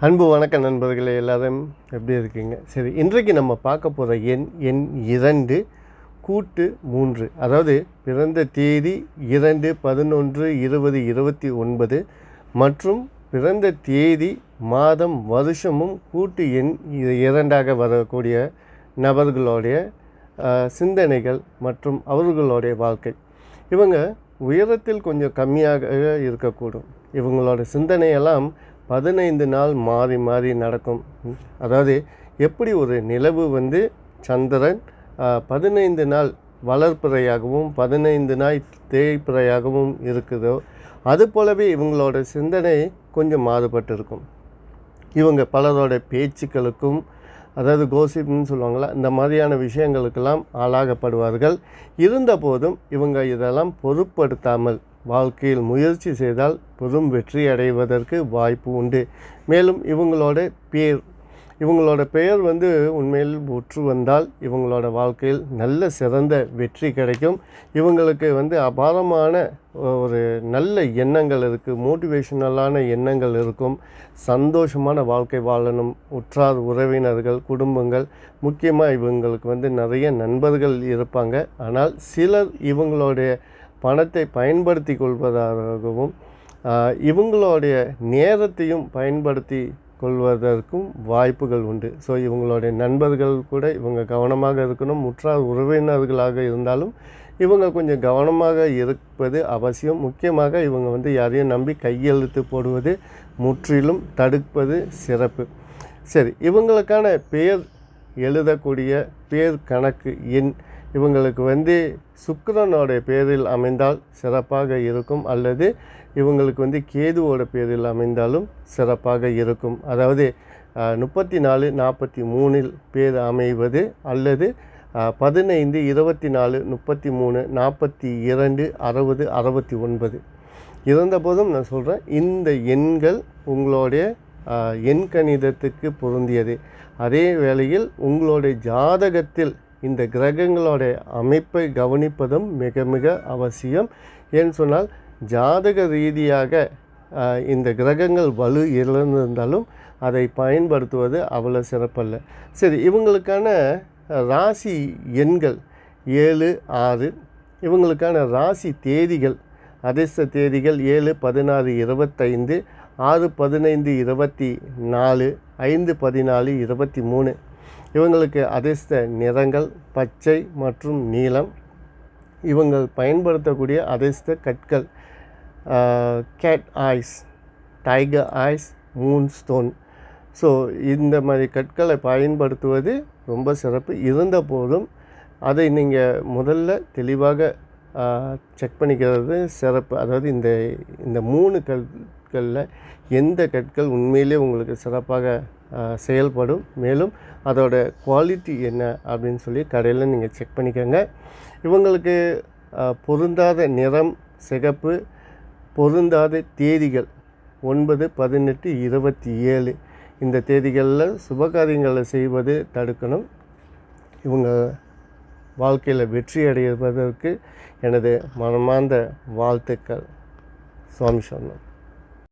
அன்பு வணக்கம் நண்பர்களே, எல்லாரும் எப்படி இருக்கீங்க? சரி, இன்றைக்கு நம்ம பார்க்க போகிற எண் 2 கூட்டு 3. அதாவது பிறந்த தேதி 2/11/2029 மற்றும் பிறந்த தேதி மாதம் வருஷமும் கூட்டு எண் 2ஆக வரக்கூடிய நபர்களுடைய சிந்தனைகள் மற்றும் அவர்களுடைய வாழ்க்கை. இவங்க உயரத்தில் கொஞ்சம் கம்மியாக இருக்கக்கூடும். இவங்களோட சிந்தனையெல்லாம் 15 நாள் மாறி மாறி நடக்கும். அதாவது எப்படி ஒரு நிலவு சந்திரன் 15 நாள் வளர்ப்பிறையாகவும் 15 நாள் தேய்ப்பிறையாகவும் இருக்குதோ, அது போலவே இவங்களோட சிந்தனை கொஞ்சம் மாறுபட்டு இருக்கும். இவங்க பலரோட பேச்சுக்களுக்கும், அதாவது கோசிப்னு சொல்லுவாங்களா, இந்த மாதிரியான விஷயங்களுக்கெல்லாம் ஆளாகப்படுவார்கள். இருந்தபோதும் இவங்க இதெல்லாம் பொருட்படுத்தாமல் வாழ்க்கையில் முயற்சி செய்தால் பெரும் வெற்றி அடைவதற்கு வாய்ப்பு உண்டு. மேலும் இவங்களோட பெயர் உண்மையில் ஒற்று வந்தால் இவங்களோட வாழ்க்கையில் நல்ல சிறந்த வெற்றி கிடைக்கும். இவங்களுக்கு அபாரமான ஒரு நல்ல எண்ணங்கள் இருக்குது, மோட்டிவேஷனலான எண்ணங்கள் இருக்கும். சந்தோஷமான வாழ்க்கை வாழணும். உற்றார் உறவினர்கள், குடும்பங்கள், முக்கியமாக இவங்களுக்கு நிறைய நண்பர்கள் இருப்பாங்க. ஆனால் சிலர் இவங்களுடைய பணத்தை பயன்படுத்தி கொள்வதாகவும் இவங்களுடைய நேரத்தையும் பயன்படுத்தி கொள்வதற்கும் வாய்ப்புகள் உண்டு. ஸோ இவங்களுடைய நண்பர்கள் கூட இவங்க கவனமாக இருக்கணும். உற்றார் உறவினர்களாக இருந்தாலும் இவங்க கொஞ்சம் கவனமாக இருப்பது அவசியம். முக்கியமாக இவங்க யாரையும் நம்பி கையெழுத்து போடுவது முற்றிலும் தடுப்பது சிறப்பு. சரி, இவங்களுக்கான பெயர் எழுதக்கூடிய பேர் கணக்கு எண் இவங்களுக்கு சுக்கிரனோட பேரில் அமைந்தால் சிறப்பாக இருக்கும், அல்லது இவங்களுக்கு கேதுவோட பேரில் அமைந்தாலும் சிறப்பாக இருக்கும். அதாவது 34, 43 பேர் அமைவது, அல்லது 15, 24, 33, 42, 60, 69 இருந்தபோதும் நான் சொல்கிறேன், இந்த எண்கள் உங்களுடைய எண் கணிதத்துக்கு பொருந்தியது. அதே வேளையில் உங்களுடைய ஜாதகத்தில் இந்த கிரகங்களோட அமைப்பை கவனிப்பதும் மிக மிக அவசியம். ஏன்னு சொன்னால் ஜாதக ரீதியாக இந்த கிரகங்கள் வலு இழந்திருந்தாலும் அதை பயன்படுத்துவது அவ்வளோ சிறப்பல்ல. சரி, இவங்களுக்கான ராசி எண்கள் 7, 6. இவங்களுக்கான ராசி தேதிகள், அதிர்ஷ்ட தேதிகள் 7, 16, 25, 6, 15, 24, 5, 14, 23. இவங்களுக்கு அதிர்ஷ்ட நிறங்கள் பச்சை மற்றும் நீலம். இவங்கள் பயன்படுத்தக்கூடிய அதிர்ஷ்ட கற்கள் cat eyes, tiger eyes, moon stone. So இந்த மாதிரி கற்களை பயன்படுத்துவது ரொம்ப சிறப்பு. இருந்த போதும் அதை நீங்கள் முதல்ல தெளிவாக செக் பண்ணிக்கிறது சிறப்பு. அதாவது இந்த 3 கற்களில் எந்த கற்கள் உண்மையிலே உங்களுக்கு சிறப்பாக செயல்படும், மேலும் அதோட குவாலிட்டி என்ன அப்படின்னு சொல்லி கடையில் நீங்கள் செக் பண்ணிக்கோங்க. இவங்களுக்கு பொருந்தாத நிறம் சிகப்பு, பொருந்தாத தேதிகள் 9, 18, 27. இந்த தேதிகளில் சுபகாரியங்களை செய்வது தடுக்கணும். இவங்க வாழ்க்கையில் வெற்றி அடைவதற்கு எனது மனமார்ந்த வாழ்த்துக்கள். சுவாமி சொன்னோம்.